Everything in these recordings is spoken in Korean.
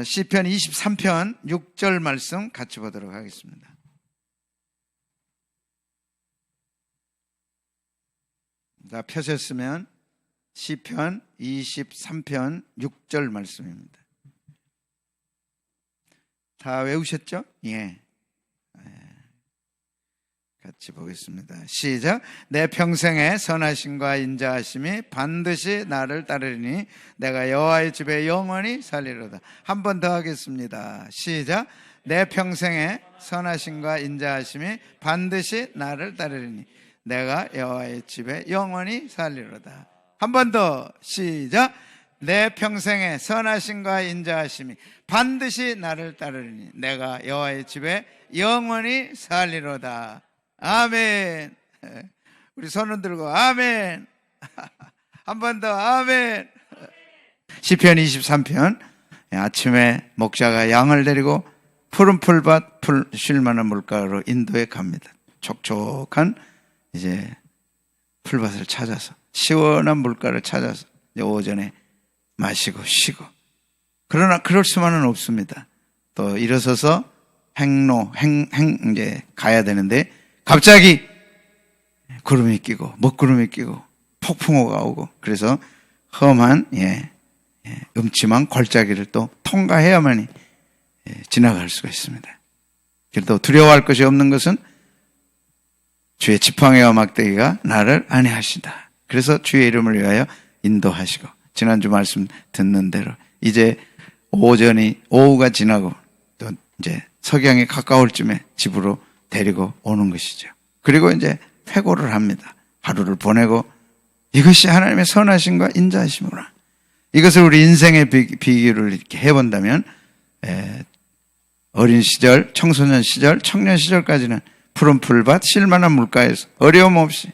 시편 23편 6절 말씀 같이 보도록 하겠습니다. 자, 펴셨으면 시편 23편 6절 말씀입니다. 다 외우셨죠? 예. 같이 보겠습니다. 시작. 내 평생에 선하심과 인자하심이 반드시 나를 따르리니 내가 여호와의 집에 영원히 살리로다. 한 번 더 하겠습니다. 시작. 내 평생에 선하심과 인자하심이 반드시 나를 따르리니 내가 여호와의 집에 영원히 살리로다. 한 번 더. 시작. 내 평생에 선하심과 인자하심이 반드시 나를 따르리니 내가 여호와의 집에 영원히 살리로다. 아멘. 우리 손을 들고 아멘. 한 번 더 아멘. 시편 23편. 아침에 목자가 양을 데리고 푸른 풀밭 풀 쉴 만한 물가로 인도에 갑니다. 촉촉한 이제 풀밭을 찾아서 시원한 물가를 찾아서 이제 오전에 마시고 쉬고. 그러나 그럴 수만은 없습니다. 또 일어서서 이제 가야 되는데 갑자기 구름이 끼고 먹구름이 끼고 폭풍우가 오고 그래서 험한 음침한 골짜기를 또 통과해야만이 지나갈 수가 있습니다. 그래도 두려워할 것이 없는 것은 주의 지팡이와 막대기가 나를 안위하시다. 그래서 주의 이름을 위하여 인도하시고 지난주 말씀 듣는 대로 이제 오후가 지나고 또 이제 석양이 가까울 쯤에 집으로 데리고 오는 것이죠. 그리고 이제 회고를 합니다. 하루를 보내고 이것이 하나님의 선하심과 인자하심이구나. 이것을 우리 인생의 비교를 이렇게 해본다면 어린 시절, 청소년 시절, 청년 시절까지는 푸른 풀밭, 쉴만한 물가에서 어려움 없이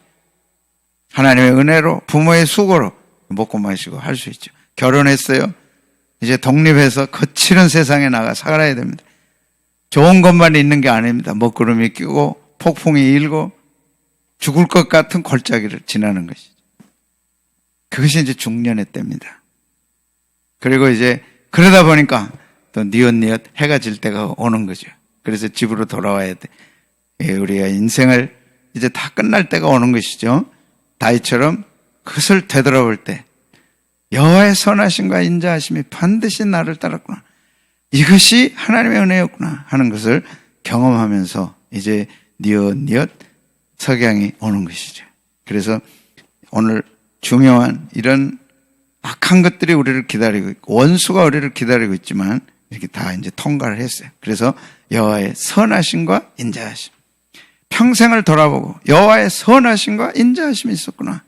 하나님의 은혜로 부모의 수고로 먹고 마시고 할 수 있죠. 결혼했어요. 이제 독립해서 거칠은 세상에 나가 살아야 됩니다. 좋은 것만 있는 게 아닙니다. 먹구름이 끼고 폭풍이 일고 죽을 것 같은 골짜기를 지나는 것이죠. 그것이 이제 중년의 때입니다. 그리고 이제 그러다 보니까 또 뉘엿뉘엿 해가 질 때가 오는 거죠. 그래서 집으로 돌아와야 돼. 우리가 인생을 이제 다 끝날 때가 오는 것이죠. 다윗처럼 그것을 되돌아볼 때 여호와의 선하심과 인자하심이 반드시 나를 따랐구나. 이것이 하나님의 은혜였구나 하는 것을 경험하면서 이제 뉘엿뉘엿 석양이 오는 것이죠. 그래서 오늘 중요한 이런 악한 것들이 우리를 기다리고 있고 원수가 우리를 기다리고 있지만 이렇게 다 이제 통과를 했어요. 그래서 여호와의 선하심과 인자하심. 평생을 돌아보고 여호와의 선하심과 인자하심이 있었구나.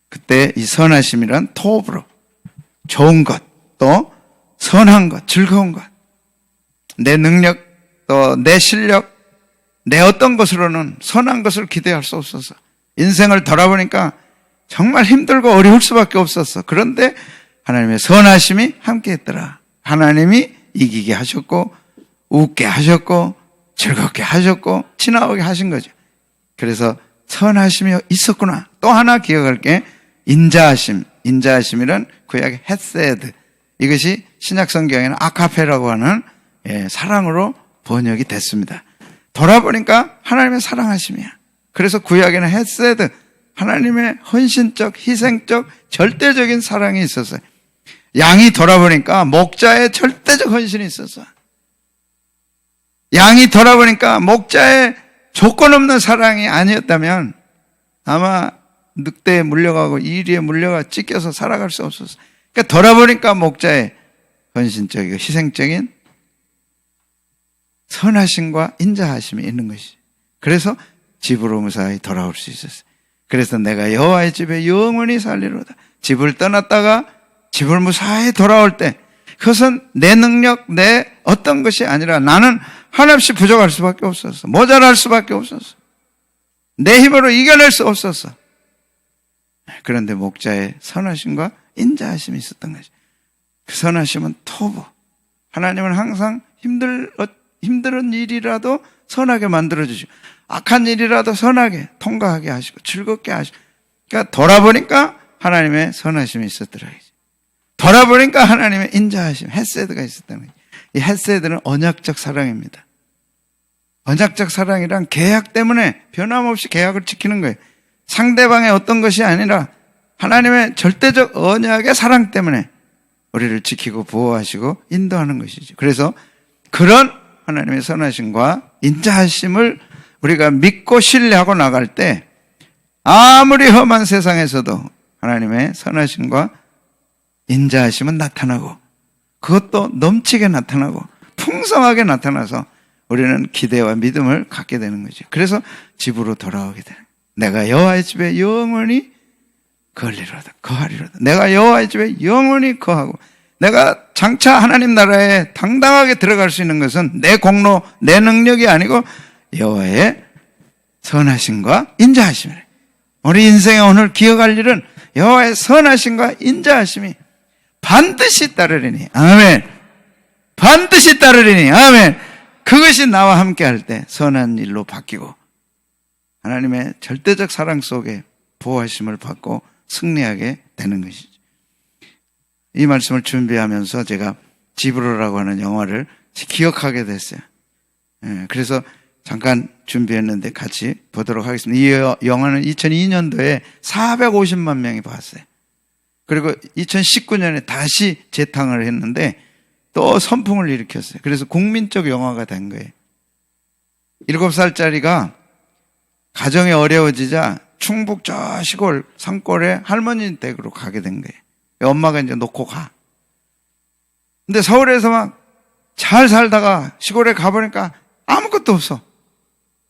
그때 이 선하심이란 토업으로 좋은 것, 또 선한 것, 즐거운 것, 내 능력, 또 내 실력, 내 어떤 것으로는 선한 것을 기대할 수 없어서 인생을 돌아보니까 정말 힘들고 어려울 수밖에 없었어. 그런데 하나님의 선하심이 함께했더라. 하나님이 이기게 하셨고 웃게 하셨고 즐겁게 하셨고 지나오게 하신 거죠. 그래서 선하심이 있었구나. 또 하나 기억할 게 인자하심. 인자하심이란 구약의 헤세드. 이것이 신약 성경에는 아카페라고 하는 사랑으로 번역이 됐습니다. 돌아보니까 하나님의 사랑하심이야. 그래서 구약에는 헤세드, 하나님의 헌신적, 희생적, 절대적인 사랑이 있었어요. 양이 돌아보니까 목자의 절대적 헌신이 있었어요. 양이 돌아보니까 목자의 조건 없는 사랑이 아니었다면 아마 늑대에 물려가고 이리에 물려가 찢겨서 살아갈 수 없었어요. 그러니까 돌아보니까 목자의 헌신적이고 희생적인 선하심과 인자하심이 있는 것이죠. 그래서 집으로 무사히 돌아올 수 있었어요. 그래서 내가 여호와의 집에 영원히 살리로다. 집을 떠났다가 집을 무사히 돌아올 때 그것은 내 능력, 내 어떤 것이 아니라 나는 한없이 부족할 수밖에 없었어. 모자랄 수밖에 없었어. 내 힘으로 이겨낼 수 없었어. 그런데 목자의 선하심과 인자하심이 있었던 거죠. 그 선하심은 토부. 하나님은 항상 힘든 일이라도 선하게 만들어주시고 악한 일이라도 선하게 통과하게 하시고 즐겁게 하시고 그러니까 돌아보니까 하나님의 선하심이 있었더라. 돌아보니까 하나님의 인자하심, 헤세드가 있었다는 거예요. 이 헤세드는 언약적 사랑입니다. 언약적 사랑이란 계약 때문에 변함없이 계약을 지키는 거예요. 상대방의 어떤 것이 아니라 하나님의 절대적 언약의 사랑 때문에 우리를 지키고 보호하시고 인도하는 것이죠. 그래서 그런 하나님의 선하심과 인자하심을 우리가 믿고 신뢰하고 나갈 때 아무리 험한 세상에서도 하나님의 선하심과 인자하심은 나타나고 그것도 넘치게 나타나고 풍성하게 나타나서 우리는 기대와 믿음을 갖게 되는 거죠. 그래서 집으로 돌아오게 되는 거예요. 내가 여호와의 집에 영원히 거하리로다. 내가 여호와의 집에 영원히 거하고 내가 장차 하나님 나라에 당당하게 들어갈 수 있는 것은 내 공로, 내 능력이 아니고 여호와의 선하심과 인자하심이래. 우리 인생에 오늘 기억할 일은 여호와의 선하심과 인자하심이 반드시 따르리니 아멘. 반드시 따르리니 아멘. 그것이 나와 함께 할 때 선한 일로 바뀌고 하나님의 절대적 사랑 속에 보호하심을 받고 승리하게 되는 것이죠. 이 말씀을 준비하면서 제가 지브로라고 하는 영화를 기억하게 됐어요. 그래서 잠깐 준비했는데 같이 보도록 하겠습니다. 이 영화는 2002년도에 450만 명이 봤어요. 그리고 2019년에 다시 재탕을 했는데 또 선풍을 일으켰어요. 그래서 국민적 영화가 된 거예요. 7살짜리가 가정이 어려워지자 충북 저 시골 산골에 할머니 댁으로 가게 된 거예요. 엄마가 이제 놓고 가. 근데 서울에서 막 잘 살다가 시골에 가보니까 아무것도 없어.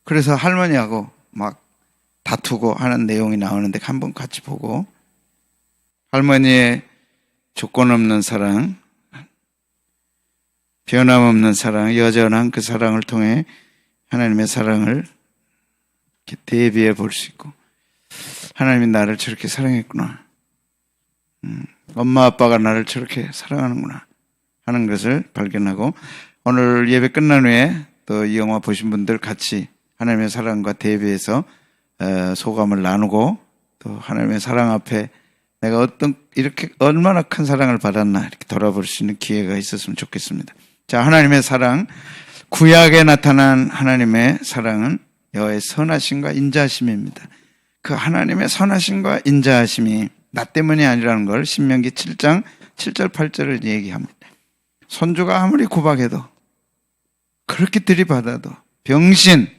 그래서 할머니하고 막 다투고 하는 내용이 나오는데 한번 같이 보고, 할머니의 조건 없는 사랑, 변함없는 사랑, 여전한 그 사랑을 통해 하나님의 사랑을 이렇게 대비해 볼 수 있고, 하나님이 나를 저렇게 사랑했구나, 엄마 아빠가 나를 저렇게 사랑하는구나 하는 것을 발견하고, 오늘 예배 끝난 후에 또 이 영화 보신 분들 같이 하나님의 사랑과 대비해서 소감을 나누고, 또 하나님의 사랑 앞에 내가 이렇게 얼마나 큰 사랑을 받았나 이렇게 돌아볼 수 있는 기회가 있었으면 좋겠습니다. 자, 하나님의 사랑, 구약에 나타난 하나님의 사랑은 여호와의 선하심과 인자하심입니다. 그 하나님의 선하심과 인자하심이 나 때문이 아니라는 걸 신명기 7장 7절 8절을 얘기합니다. 손주가 아무리 구박해도, 그렇게 들이받아도, 병신,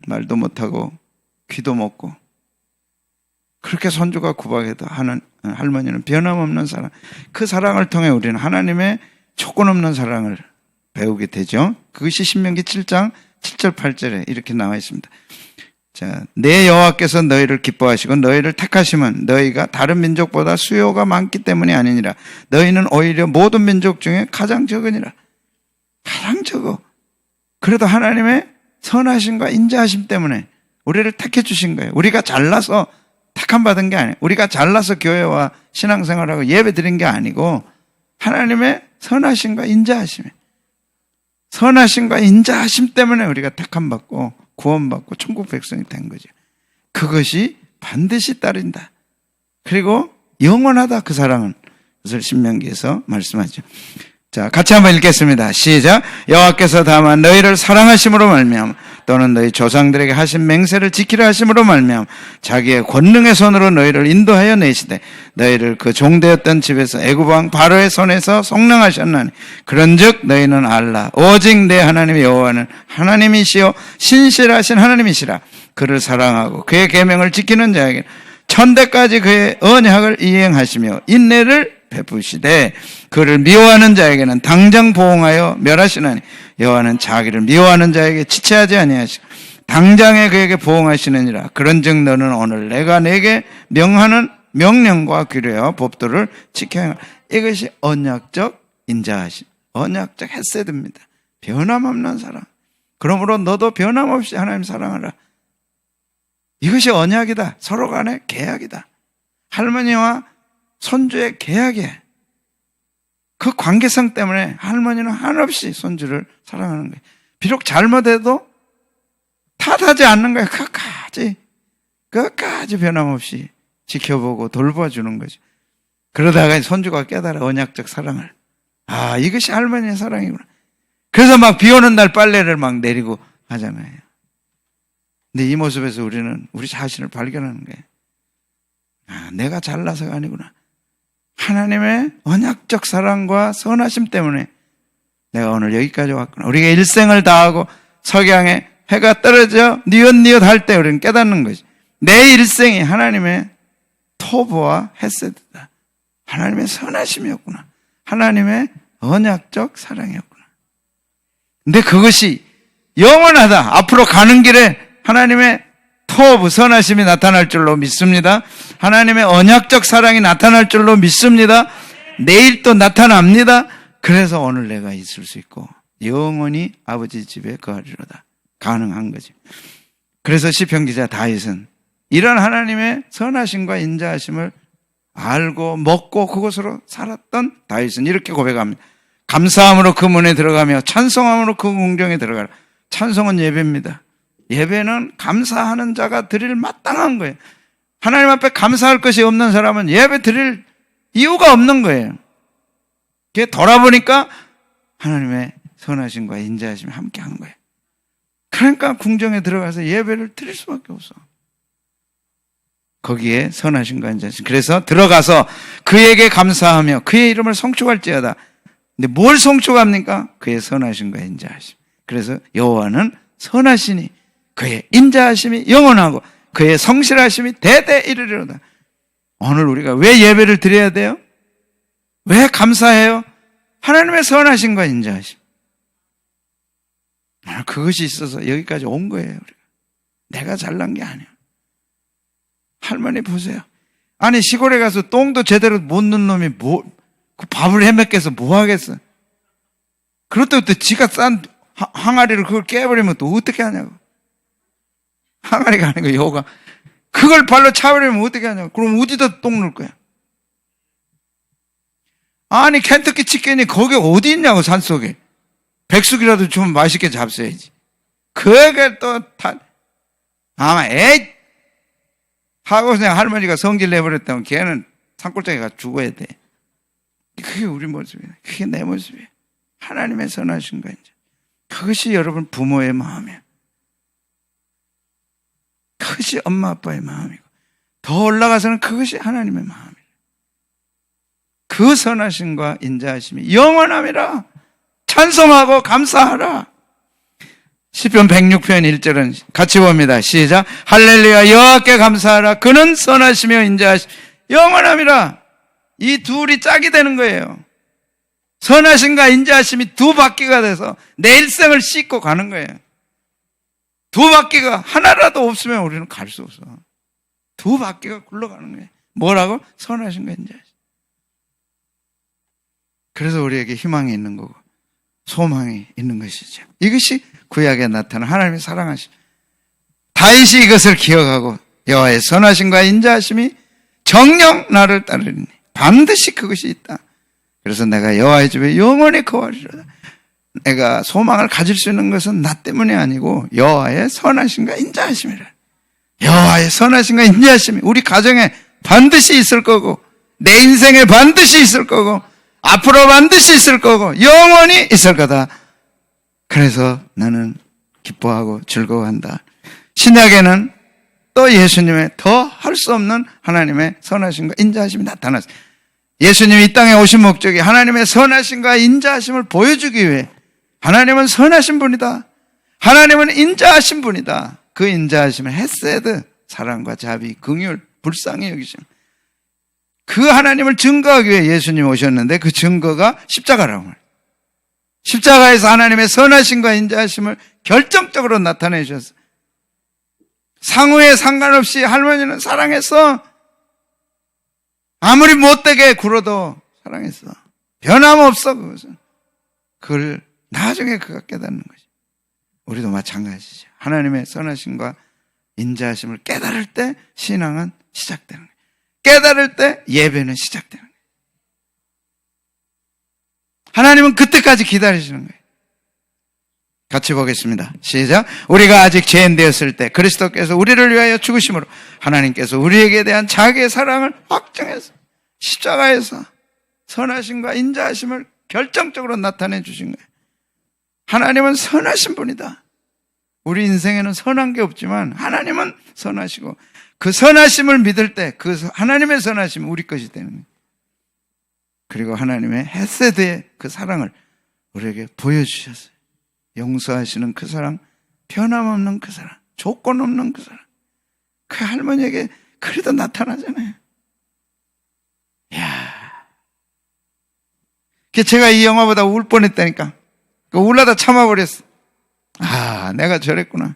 말도 못하고 귀도 먹고 그렇게 손주가 구박해도 하는 할머니는 변함없는 사랑, 그 사랑을 통해 우리는 하나님의 조건 없는 사랑을 배우게 되죠. 그것이 신명기 7장 7절 8절에 이렇게 나와 있습니다. 자, 내 여호와께서 너희를 기뻐하시고 너희를 택하시면 너희가 다른 민족보다 수요가 많기 때문이 아니니라. 너희는 오히려 모든 민족 중에 가장 적으니라. 가장 적어. 그래도 하나님의 선하심과 인자하심 때문에 우리를 택해 주신 거예요. 우리가 잘나서 택함 받은 게 아니에요. 우리가 잘나서 교회와 신앙생활하고 예배 드린 게 아니고 하나님의 선하심과 인자하심, 선하심과 인자하심 때문에 우리가 택함 받고 구원받고 천국 백성이 된 거죠. 그것이 반드시 따른다. 그리고 영원하다, 그 사랑은. 그것을 신명기에서 말씀하죠. 자, 같이 한번 읽겠습니다. 시작. 여호와께서 다만 너희를 사랑하심으로 말미암아 또는 너희 조상들에게 하신 맹세를 지키려 하심으로 말미암아 자기의 권능의 손으로 너희를 인도하여 내시되 너희를 그 종되었던 집에서 애굽 왕 바로의 손에서 성령하셨나니 그런즉 너희는 알라 오직 내 하나님 여호와는 하나님이시요 신실하신 하나님이시라. 그를 사랑하고 그의 계명을 지키는 자에게 천대까지 그의 언약을 이행하시며 인내를 베푸시되 그를 미워하는 자에게는 당장 보응하여 멸하시나니 여호와는 자기를 미워하는 자에게 지체하지 아니하시고 당장에 그에게 보응하시느니라. 그런즉 너는 오늘 내가 내게 명하는 명령과 규례와 법도를 지켜야 하라. 이것이 언약적 인자하심, 언약적 헤세드입니다. 변함없는 사랑. 그러므로 너도 변함없이 하나님 사랑하라. 이것이 언약이다. 서로 간의 계약이다. 할머니와 손주의 계약이에요. 그 관계성 때문에 할머니는 한없이 손주를 사랑하는 거예요. 비록 잘못해도 탓하지 않는 거예요. 끝까지 변함없이 지켜보고 돌봐주는 거죠. 그러다가 손주가 깨달아 언약적 사랑을. 아, 이것이 할머니의 사랑이구나. 그래서 막 비 오는 날 빨래를 막 내리고 하잖아요. 근데 이 모습에서 우리는 우리 자신을 발견하는 거예요. 아, 내가 잘나서가 아니구나. 하나님의 언약적 사랑과 선하심 때문에 내가 오늘 여기까지 왔구나. 우리가 일생을 다하고 석양에 해가 떨어져 뉘엿뉘엿 할 때 우리는 깨닫는 거지. 내 일생이 하나님의 토부와 헤세드다. 하나님의 선하심이었구나. 하나님의 언약적 사랑이었구나. 근데 그것이 영원하다. 앞으로 가는 길에 하나님의 토부 선하심이 나타날 줄로 믿습니다. 하나님의 언약적 사랑이 나타날 줄로 믿습니다. 내일 또 나타납니다. 그래서 오늘 내가 있을 수 있고 영원히 아버지 집에 거하리로다. 가능한 거죠. 그래서 시편 기자 다윗은 이런 하나님의 선하심과 인자하심을 알고 먹고 그것으로 살았던 다윗은 이렇게 고백합니다. 감사함으로 그 문에 들어가며 찬송함으로 그 궁정에 들어가라. 찬송은 예배입니다. 예배는 감사하는 자가 드릴 마땅한 거예요. 하나님 앞에 감사할 것이 없는 사람은 예배 드릴 이유가 없는 거예요. 그게 돌아보니까 하나님의 선하심과 인자하심이 함께한 거예요. 그러니까 궁정에 들어가서 예배를 드릴 수밖에 없어. 거기에 선하심과 인자하심. 그래서 들어가서 그에게 감사하며 그의 이름을 송축할지어다. 근데 뭘 송축합니까? 그의 선하심과 인자하심. 그래서 여호와는 선하시니 그의 인자하심이 영원하고 그의 성실하심이 대대 이르리로다. 오늘 우리가 왜 예배를 드려야 돼요? 왜 감사해요? 하나님의 선하심과 인자하심. 그것이 있어서 여기까지 온 거예요. 우리가. 내가 잘난 게 아니에요. 할머니 보세요. 아니 시골에 가서 똥도 제대로 못 넣는 놈이 그 밥을 해먹겠어 뭐 하겠어. 그렇다고 또 지가 싼 항아리를 그걸 깨버리면 또 어떻게 하냐고. 항아리가 아니고 여우가 그걸 발로 차버리면 어떻게 하냐고. 그럼 어디다 똥 넣을 거야. 아니 켄터키 치킨이 거기 어디 있냐고. 산속에 백숙이라도 좀 맛있게 잡숴야지. 그게 또 아마 에이 하고 그냥 할머니가 성질 내버렸다면 걔는 산골짜기 가서 죽어야 돼. 그게 우리 모습이에요. 그게 내 모습이에요. 하나님의 선하심과 인자. 그것이 여러분 부모의 마음이에요. 그것이 엄마 아빠의 마음이고 더 올라가서는 그것이 하나님의 마음이에요. 그 선하심과 인자하심이 영원함이라. 찬송하고 감사하라. 시편 106편 1절은 같이 봅니다. 시작. 할렐루야 여호와께 감사하라. 그는 선하시며 인자하시며 영원함이라. 이 둘이 짝이 되는 거예요. 선하심과 인자하심이 두 바퀴가 돼서 내 일생을 싣고 가는 거예요. 두 바퀴가 하나라도 없으면 우리는 갈 수 없어. 두 바퀴가 굴러가는 거예요. 뭐라고? 선하심과 인자하심. 그래서 우리에게 희망이 있는 거고 소망이 있는 것이죠. 이것이 구약에 나타난 하나님의 사랑하심. 다윗이 이것을 기억하고 여호와의 선하심과 인자하심이 정녕 나를 따르리니 반드시 그것이 있다. 그래서 내가 여호와의 집에 영원히 거하리로다. 내가 소망을 가질 수 있는 것은 나 때문이 아니고 여호와의 선하심과 인자하심이라. 여호와의 선하심과 인자하심이 우리 가정에 반드시 있을 거고 내 인생에 반드시 있을 거고 앞으로 반드시 있을 거고 영원히 있을 거다. 그래서 나는 기뻐하고 즐거워한다. 신약에는 또 예수님의 더 할 수 없는 하나님의 선하심과 인자하심이 나타났어요. 예수님이 이 땅에 오신 목적이 하나님의 선하심과 인자하심을 보여주기 위해 하나님은 선하신 분이다. 하나님은 인자하신 분이다. 그 인자하심은 헤세드, 사랑과 자비, 긍휼, 불쌍히 여기심. 그 하나님을 증거하기 위해 예수님이 오셨는데 그 증거가 십자가라고 말해요. 십자가에서 하나님의 선하심과 인자하심을 결정적으로 나타내 주셨어요. 상호에 상관없이 할머니는 사랑했어. 아무리 못되게 굴어도 사랑했어. 변함없어 그것은. 그걸 나중에 그가 깨닫는 거지. 우리도 마찬가지죠. 하나님의 선하심과 인자하심을 깨달을 때 신앙은 시작되는 거예요. 깨달을 때 예배는 시작되는 거예요. 하나님은 그때까지 기다리시는 거예요. 같이 보겠습니다. 시작. 우리가 아직 죄인 되었을 때 그리스도께서 우리를 위하여 죽으심으로 하나님께서 우리에게 대한 자기의 사랑을 확정해서 십자가에서 선하심과 인자하심을 결정적으로 나타내 주신 거예요. 하나님은 선하신 분이다. 우리 인생에는 선한 게 없지만 하나님은 선하시고 그 선하심을 믿을 때 그 하나님의 선하심은 우리 것이 되는 거예요. 그리고 하나님의 헤세드의 그 사랑을 우리에게 보여주셨어요. 용서하시는 그 사랑, 변함없는 그 사랑, 조건 없는 그 사랑. 그 할머니에게 그래도 나타나잖아요. 이야. 제가 이 영화보다 울 뻔했다니까. 울라다 참아버렸어. 아, 내가 저랬구나.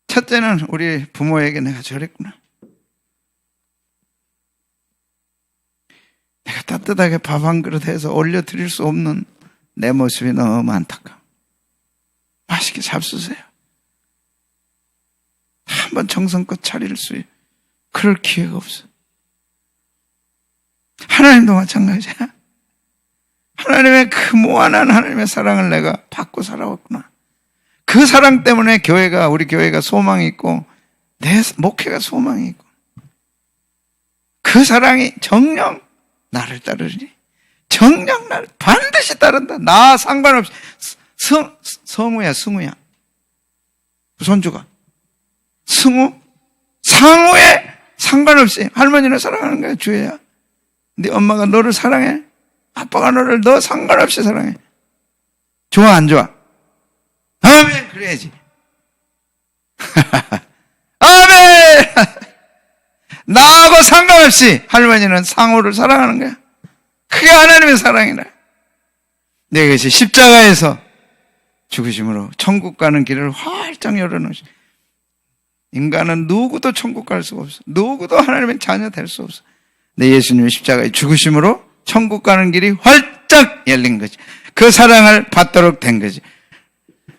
첫째는 우리 부모에게 내가 저랬구나. 내가 따뜻하게 밥 한 그릇 해서 올려드릴 수 없는 내 모습이 너무 안타까워. 맛있게 잡수세요. 한번 정성껏 차릴 수 있어요. 그럴 기회가 없어. 하나님도 마찬가지야. 하나님의 그 무한한 하나님의 사랑을 내가 받고 살아왔구나. 그 사랑 때문에 우리 교회가 소망이 있고 내 목회가 소망이 있고 그 사랑이 정녕 나를 따르니 정녕 나를 반드시 따른다. 나 상관없이 성우야 승우야 손주가 승우 상우에 상관없이 할머니를 사랑하는 거야. 주혜야, 네 엄마가 너를 사랑해. 아빠가 너를 너 상관없이 사랑해. 좋아 안 좋아? 아멘. 그래야지. 아멘. 나하고 상관없이 할머니는 상우를 사랑하는 거야. 그게 하나님의 사랑이라. 내 것이 십자가에서 죽으심으로 천국 가는 길을 활짝 열어놓으시. 인간은 누구도 천국 갈 수가 없어. 누구도 하나님의 자녀 될 수 없어. 내 예수님의 십자가에 죽으심으로 천국 가는 길이 활짝 열린 거지. 그 사랑을 받도록 된 거지.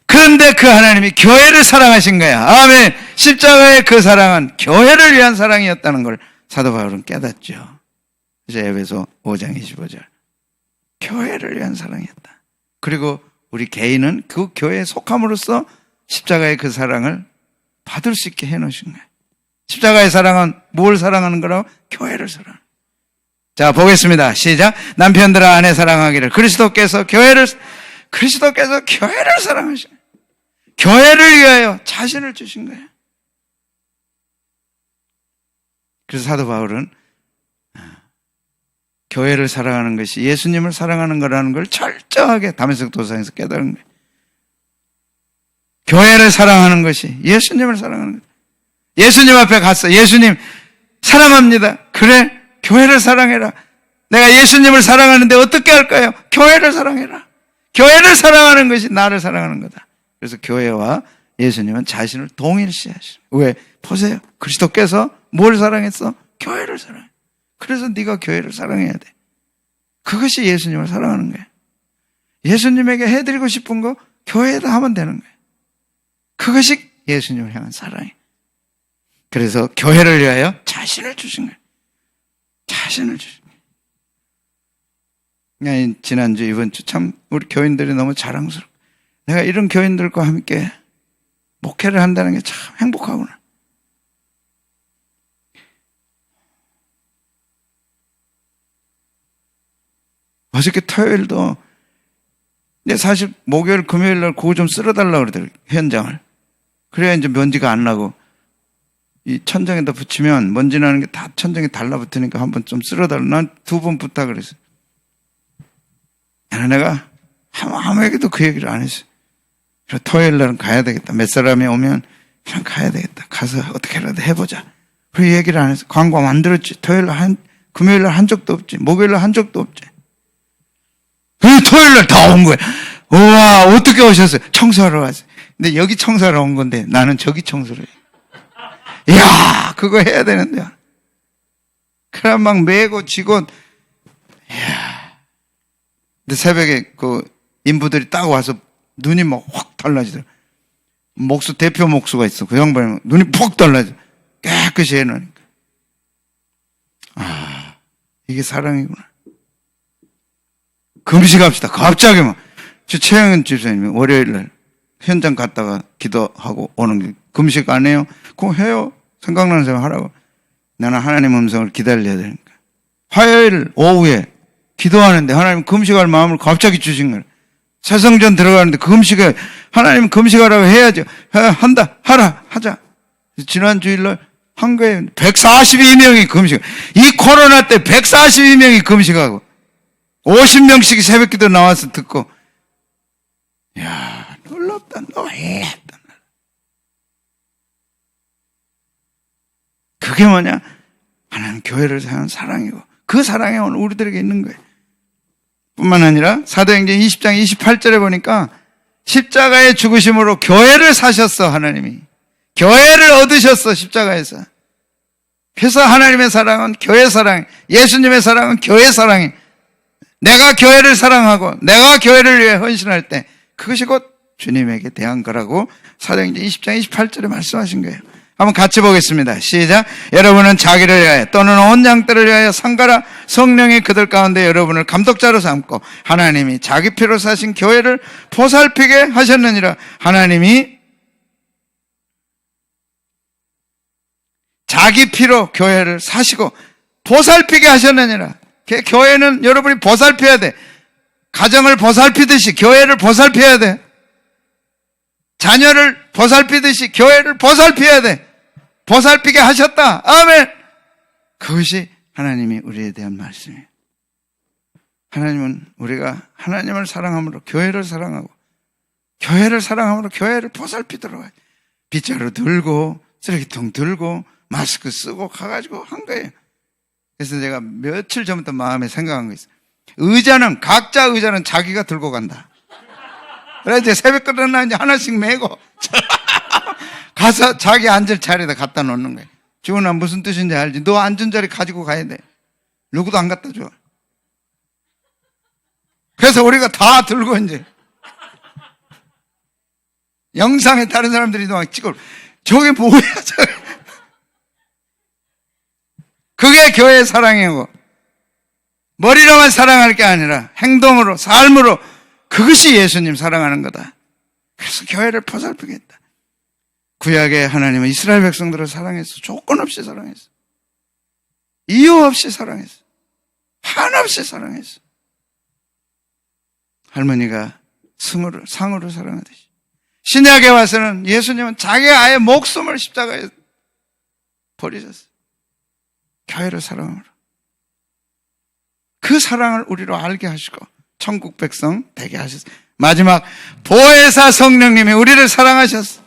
그런데 그 하나님이 교회를 사랑하신 거야. 아멘. 십자가의 그 사랑은 교회를 위한 사랑이었다는 걸 사도 바울은 깨닫죠. 그래서 에베소 5장 25절. 교회를 위한 사랑이었다. 그리고 우리 개인은 그 교회에 속함으로써 십자가의 그 사랑을 받을 수 있게 해놓으신 거예요. 십자가의 사랑은 뭘 사랑하는 거라고? 교회를 사랑. 자, 보겠습니다. 시작. 남편들아 아내 사랑하기를 그리스도께서 교회를 사랑하시네. 교회를 위하여 자신을 주신 거예요. 그래서 사도 바울은 교회를 사랑하는 것이 예수님을 사랑하는 거라는 걸 철저하게 다메섹 도상에서 깨달은 거예요. 교회를 사랑하는 것이 예수님을 사랑하는 거예요. 예수님 앞에 갔어. 예수님 사랑합니다. 그래, 교회를 사랑해라. 내가 예수님을 사랑하는데 어떻게 할까요? 교회를 사랑해라. 교회를 사랑하는 것이 나를 사랑하는 거다. 그래서 교회와 예수님은 자신을 동일시 하시는 거예요. 왜? 보세요. 그리스도께서 뭘 사랑했어? 교회를 사랑해. 그래서 네가 교회를 사랑해야 돼. 그것이 예수님을 사랑하는 거예요. 예수님에게 해드리고 싶은 거 교회에다 하면 되는 거예요. 그것이 예수님을 향한 사랑이에요. 그래서 교회를 위하여 자신을 주신 거예요. 자신을 주신 거예요. 지난주 이번 주 참 우리 교인들이 너무 자랑스럽고 내가 이런 교인들과 함께 목회를 한다는 게 참 행복하구나. 어저께 토요일도 근데 사실 목요일 금요일 날 그거 좀 쓸어달라고 그러더라고요. 현장을. 그래야 이제 먼지가 안 나고 이 천장에다 붙이면 먼지 나는 게 다 천장에 달라붙으니까 한번 좀 쓸어달라. 난 2번 부탁을 했어요. 내가 아무에게도 그 얘기를 안 했어요. 그래서 토요일 날은 가야 되겠다. 몇 사람이 오면 그냥 가야 되겠다. 가서 어떻게라도 해보자. 그리고 얘기를 안 했어요. 광고 만들었지. 토요일 날 금요일 날 한 적도 없지. 목요일 날 한 적도 없지. 토요일 날 다 온 거야. 우와, 어떻게 오셨어요? 청소하러 왔어요. 근데 여기 청소하러 온 건데 나는 저기 청소를 해. 이야, 그거 해야 되는데. 그래 막 메고 지고. 이야. 근데 새벽에 그 인부들이 딱 와서 눈이 막 확 달라지더라고. 대표 목수가 있어. 그 양반이 눈이 푹 달라져. 깨끗이 해놓으니까. 아, 이게 사랑이구나. 금식합시다. 갑자기 막. 최영은 집사님이 월요일 날 현장 갔다가 기도하고 오는 게 금식 안 해요? 그거 해요. 생각나는 사람 하라고. 나는 하나님 음성을 기다려야 되니까. 화요일 오후에 기도하는데 하나님 금식할 마음을 갑자기 주신 거예요. 새성전 들어가는데 금식을 하나님 금식하라고 해야죠. 한다, 하라, 하자. 지난 주일날 한 거예요. 142명이 금식. 이 코로나 때 142명이 금식하고 50명씩 새벽기도 나와서 듣고, 야, 놀랍다. 너 했다. 그게 뭐냐? 하나님 교회를 향한 사랑이고 그 사랑이 오늘 우리들에게 있는 거예요. 뿐만 아니라 사도행전 20장 28절에 보니까 십자가의 죽으심으로 교회를 사셨어. 하나님이 교회를 얻으셨어. 십자가에서. 그래서 하나님의 사랑은 교회 사랑, 예수님의 사랑은 교회 사랑이. 내가 교회를 사랑하고 내가 교회를 위해 헌신할 때 그것이 곧 주님에게 대한 거라고 사도행전 20장 28절에 말씀하신 거예요. 한번 같이 보겠습니다. 시작. 여러분은 자기를 위하여 또는 온 양떼를 위하여 상가라. 성령이 그들 가운데 여러분을 감독자로 삼고 하나님이 자기 피로 사신 교회를 보살피게 하셨느니라. 하나님이 자기 피로 교회를 사시고 보살피게 하셨느니라. 교회는 여러분이 보살펴야 돼. 가정을 보살피듯이 교회를 보살펴야 돼. 자녀를 보살피듯이 교회를 보살펴야 돼. 보살피게 하셨다. 아멘. 그것이 하나님이 우리에 대한 말씀이에요. 하나님은 우리가 하나님을 사랑함으로 교회를 사랑하고 교회를 사랑함으로 교회를 보살피도록 해요. 빗자루 들고 쓰레기통 들고 마스크 쓰고 가가지고 한 거예요. 그래서 제가 며칠 전부터 마음에 생각한 거 있어요. 각자 의자는 자기가 들고 간다. 그래서 이제 새벽까지 이제 하나씩 메고 가서 자기 앉을 자리에다 갖다 놓는 거예요. 지훈아 무슨 뜻인지 알지? 너 앉은 자리 가지고 가야 돼. 누구도 안 갖다 줘. 그래서 우리가 다 들고 이제 영상에 다른 사람들이 막 찍어. 저게 뭐야 저게. 그게 교회의 사랑이고 머리로만 사랑할 게 아니라 행동으로 삶으로 그것이 예수님 사랑하는 거다. 그래서 교회를 보살피게 했다. 구약의 하나님은 이스라엘 백성들을 사랑했어. 조건 없이 사랑했어. 이유 없이 사랑했어. 한없이 사랑했어. 할머니가 상으로 사랑하듯이 신약에 와서는 예수님은 자기의 아예 목숨을 십자가에 버리셨어. 교회를 사랑으로. 그 사랑을 우리로 알게 하시고 천국 백성 되게 하셨어요. 마지막 보혜사 성령님이 우리를 사랑하셨어.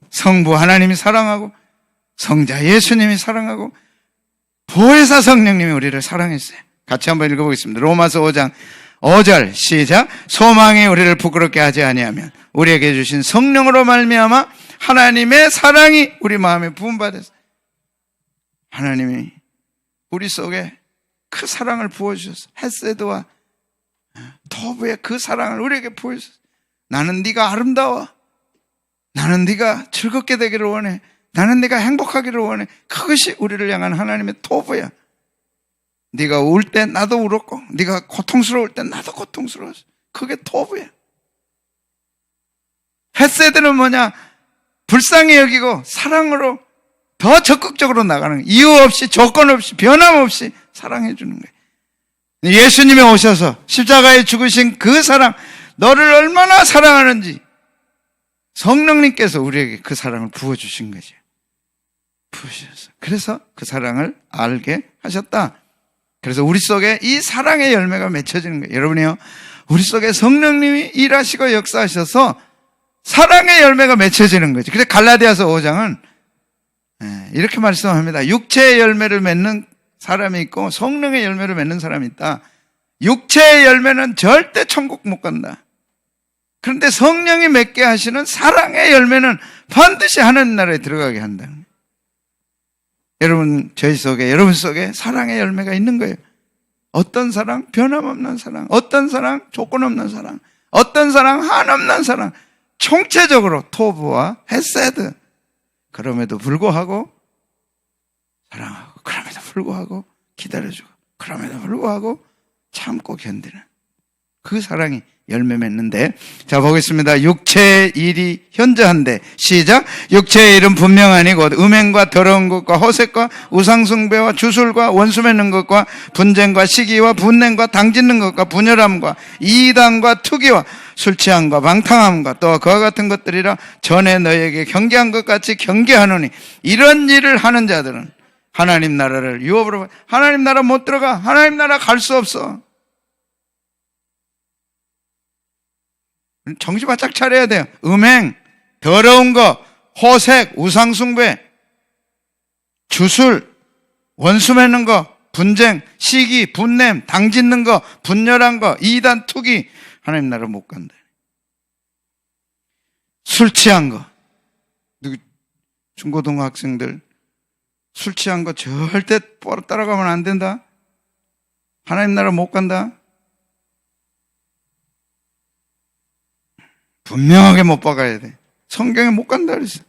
성부 하나님이 사랑하고 성자 예수님이 사랑하고 보혜사 성령님이 우리를 사랑했어요. 같이 한번 읽어보겠습니다. 로마서 5장 5절 시작. 소망이 우리를 부끄럽게 하지 아니하면 우리에게 주신 성령으로 말미암아 하나님의 사랑이 우리 마음에 부음받았어요. 하나님이 우리 속에 그 사랑을 부어주셨어. 헤세드와 토브의 그 사랑을 우리에게 부어주셨어. 나는 네가 아름다워. 나는 네가 즐겁게 되기를 원해. 나는 네가 행복하기를 원해. 그것이 우리를 향한 하나님의 토브야. 네가 울 때 나도 울었고 네가 고통스러울 때 나도 고통스러웠어. 그게 토브야. 헤세드는 뭐냐? 불쌍히 여기고 사랑으로 더 적극적으로 나가는 거예요. 이유 없이 조건 없이 변함없이 사랑해 주는 거예요. 예수님이 오셔서 십자가에 죽으신 그 사랑, 너를 얼마나 사랑하는지 성령님께서 우리에게 그 사랑을 부어주신 거죠. 부으셔서. 그래서 그 사랑을 알게 하셨다. 그래서 우리 속에 이 사랑의 열매가 맺혀지는 거예요. 여러분이요, 우리 속에 성령님이 일하시고 역사하셔서 사랑의 열매가 맺혀지는 거죠. 그래서 갈라디아서 5장은 이렇게 말씀합니다. 육체의 열매를 맺는 사람이 있고 성령의 열매를 맺는 사람이 있다. 육체의 열매는 절대 천국 못 간다. 그런데 성령이 맺게 하시는 사랑의 열매는 반드시 하나님 나라에 들어가게 한다. 여러분 속에 사랑의 열매가 있는 거예요. 어떤 사랑? 변함없는 사랑. 어떤 사랑? 조건 없는 사랑. 어떤 사랑? 한없는 사랑. 총체적으로 토브와 헤세드. 그럼에도 불구하고 사랑하고, 그럼에도 불구하고 기다려주고, 그럼에도 불구하고 참고 견디는 그 사랑이 열매 맺는데, 자 보겠습니다. 육체의 일이 현저한데, 시작. 육체의 일은 분명하니 곧 음행과 더러운 것과 허색과 우상숭배와 주술과 원수 맺는 것과 분쟁과 시기와 분냄과 당짓는 것과 분열함과 이단과 투기와 술 취함과 방탕함과 또 그와 같은 것들이라 전에 너희에게 경계한 것 같이 경계하노니, 이런 일을 하는 자들은 하나님 나라를 유업으로, 하나님 나라 못 들어가. 하나님 나라 갈 수 없어. 정신 바짝 차려야 돼요. 음행, 더러운 거, 호색, 우상숭배, 주술, 원수 맺는 거, 분쟁, 시기, 분냄, 당짓는 거, 분열한 거, 이단, 투기, 하나님 나라 못 간다. 술 취한 거, 중고등학생들 술 취한 거 절대 따라가면 안 된다. 하나님 나라 못 간다. 분명하게 못 박아야 돼. 성경에 못 간다 그랬어.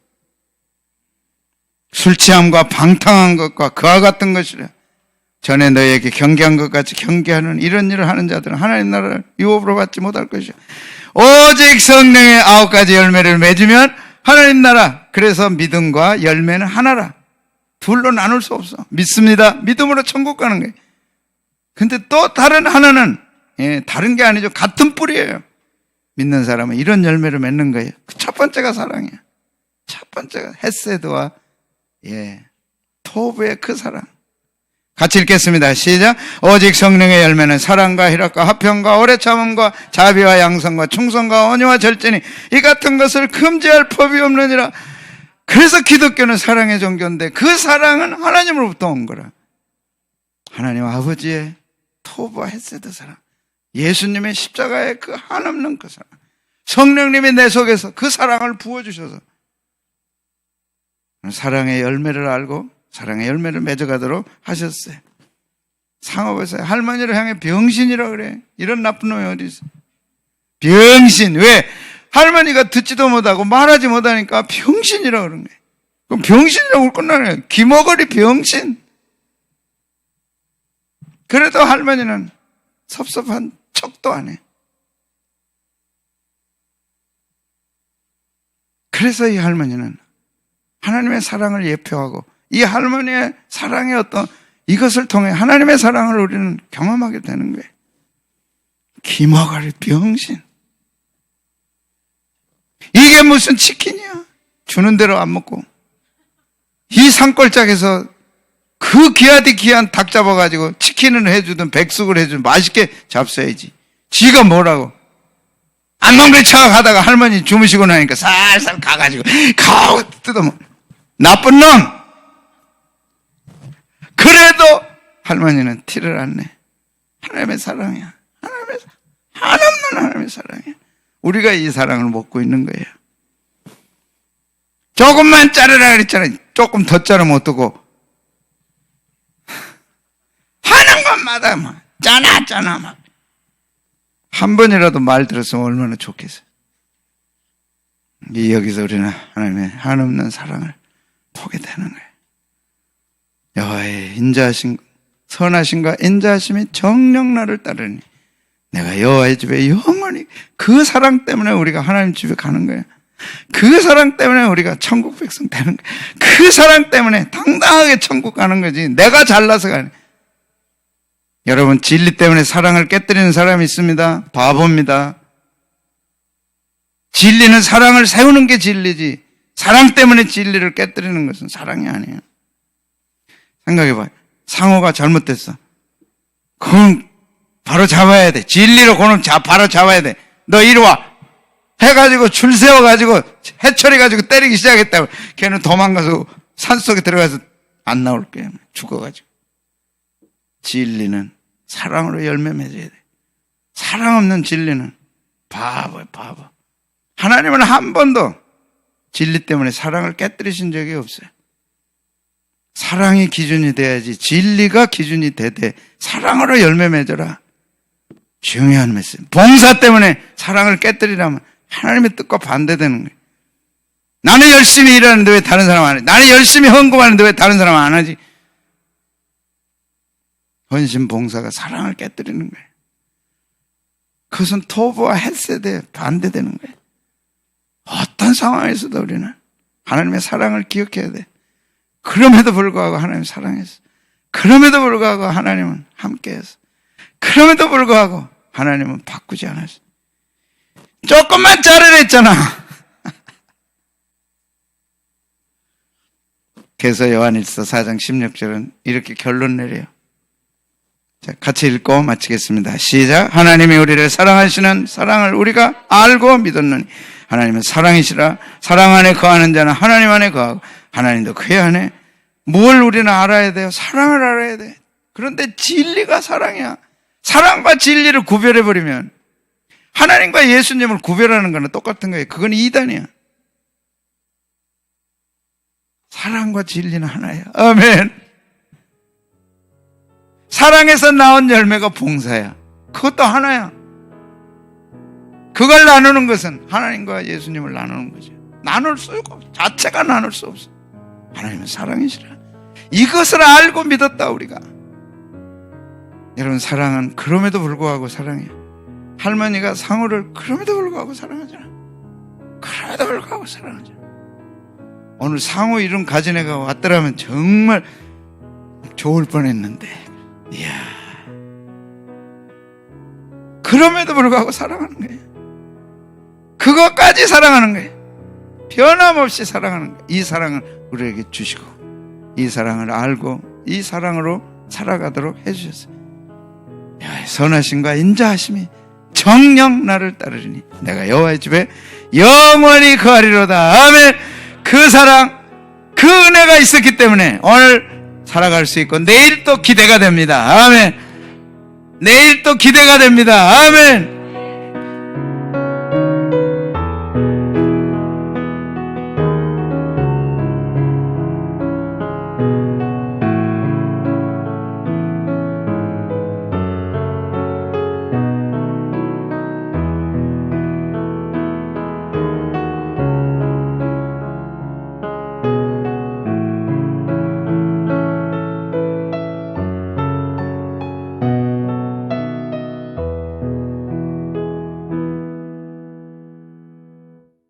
술 취함과 방탕한 것과 그와 같은 것이라 전에 너희에게 경계한 것 같이 경계하는 이런 일을 하는 자들은 하나님 나라를 유업으로 받지 못할 것이요 오직 성령의 9가지 열매를 맺으면 하나님 나라. 그래서 믿음과 열매는 하나라. 둘로 나눌 수 없어. 믿습니다. 믿음으로 천국 가는 거예요. 근데 또 다른 하나는 다른 게 아니죠. 같은 뿌리예요. 믿는 사람은 이런 열매를 맺는 거예요. 첫 번째가 사랑이에요. 첫 번째가 헤세드와 토브의 그 사랑. 같이 읽겠습니다. 시작. 오직 성령의 열매는 사랑과 희락과 화평과 오래 참음과 자비와 양성과 충성과 온유와 절제니 이 같은 것을 금지할 법이 없느니라. 그래서 기독교는 사랑의 종교인데 그 사랑은 하나님으로부터 온 거라. 하나님 아버지의 토브와 헤세드 사랑, 예수님의 십자가의 그 한없는 그 사랑, 성령님이 내 속에서 그 사랑을 부어주셔서 사랑의 열매를 알고 사랑의 열매를 맺어가도록 하셨어요. 상업에서 할머니를 향해 병신이라고 그래. 이런 나쁜 놈이 어디 있어. 병신. 왜? 할머니가 듣지도 못하고 말하지 못하니까 병신이라고 그런 거예요. 그럼 병신이라고 끝나는 거예요. 기머거리 병신. 그래도 할머니는 섭섭한 척도 안 해. 그래서 이 할머니는 하나님의 사랑을 예표하고 이 할머니의 사랑의 어떤 이것을 통해 하나님의 사랑을 우리는 경험하게 되는 거예요. 기머거리 병신. 이게 무슨 치킨이야? 주는 대로 안 먹고 이 산골짜기에서 그 귀하디 귀한 닭 잡아가지고 치킨을 해주든 백숙을 해주든 맛있게 잡숴야지. 지가 뭐라고 안 먹는 척 하다가 할머니 주무시고 나니까 살살 가가지고 가오 뜯어먹어. 나쁜 놈. 그래도 할머니는 티를 안 내. 하나님의 사랑이야. 하나님의 한없는 하나님의 사랑이야. 우리가 이 사랑을 먹고 있는 거예요. 조금만 자르라 그랬잖아요. 조금 더 자르면 어떡고 하는 것마다 막 짜나 막 한 번이라도 말 들었으면 얼마나 좋겠어요. 여기서 우리는 하나님의 한없는 사랑을 보게 되는 거예요. 여호와의 인자하신 선하심과 인자하심이 정녕 나를 따르니 내가 여호와의 집에 영원히. 그 사랑 때문에 우리가 하나님 집에 가는 거예요. 그 사랑 때문에 우리가 천국 백성 되는 거예요. 그 사랑 때문에 당당하게 천국 가는 거지. 내가 잘나서 가는. 여러분, 진리 때문에 사랑을 깨뜨리는 사람이 있습니다. 바보입니다. 진리는 사랑을 세우는 게 진리지, 사랑 때문에 진리를 깨뜨리는 것은 사랑이 아니에요. 생각해봐요. 상호가 잘못됐어. 그건 바로 잡아야 돼. 진리로 그놈 바로 잡아야 돼. 너 이리 와 해가지고 줄 세워가지고 해처리가지고 때리기 시작했다고. 걔는 도망가서 산속에 들어가서 안 나올 거예요. 죽어가지고. 진리는 사랑으로 열매 맺어야 돼. 사랑 없는 진리는 바보야, 바보. 하나님은 한 번도 진리 때문에 사랑을 깨뜨리신 적이 없어요. 사랑이 기준이 돼야지. 진리가 기준이 되되 사랑으로 열매 맺어라. 중요한 메시지. 봉사 때문에 사랑을 깨뜨리라면 하나님의 뜻과 반대되는 거예요. 나는 열심히 일하는데 왜 다른 사람 안 해? 나는 열심히 헌금하는데 왜 다른 사람 안 하지? 헌신 봉사가 사랑을 깨뜨리는 거예요. 그것은 토부와 헷세대에 반대되는 거예요. 어떤 상황에서도 우리는 하나님의 사랑을 기억해야 돼. 그럼에도 불구하고 하나님 사랑했어. 그럼에도 불구하고 하나님은 함께했어. 그럼에도 불구하고 하나님은 바꾸지 않았어. 조금만 자르랬잖아. 그래서 요한일서 4장 16절은 이렇게 결론 내려요. 자, 같이 읽고 마치겠습니다. 시작. 하나님이 우리를 사랑하시는 사랑을 우리가 알고 믿었느니 하나님은 사랑이시라. 사랑 안에 거하는 자는 하나님 안에 거하고 하나님도 그의 안에. 뭘 우리는 알아야 돼요? 사랑을 알아야 돼. 그런데 진리가 사랑이야. 사랑과 진리를 구별해버리면 하나님과 예수님을 구별하는 거는 똑같은 거예요. 그건 이단이야. 사랑과 진리는 하나야. 아멘. 사랑에서 나온 열매가 봉사야. 그것도 하나야. 그걸 나누는 것은 하나님과 예수님을 나누는 거죠. 나눌 수가 없어. 자체가 나눌 수 없어. 하나님은 사랑이시라. 이것을 알고 믿었다 우리가. 여러분, 사랑은 그럼에도 불구하고 사랑해요. 할머니가 상우를 그럼에도 불구하고 사랑하잖아. 그럼에도 불구하고 사랑하잖아. 오늘 상우 이름 가진 애가 왔더라면 정말 좋을 뻔했는데, 이야, 그럼에도 불구하고 사랑하는 거예요. 그것까지 사랑하는 거예요. 변함없이 사랑하는 거예요. 이 사랑을 우리에게 주시고 이 사랑을 알고 이 사랑으로 살아가도록 해주셨어요. 선하심과 인자하심이 정녕 나를 따르리니 내가 여호와의 집에 영원히 거하리로다. 아멘. 그 사랑, 그 은혜가 있었기 때문에 오늘 살아갈 수 있고 내일 또 기대가 됩니다. 아멘. 내일 또 기대가 됩니다. 아멘.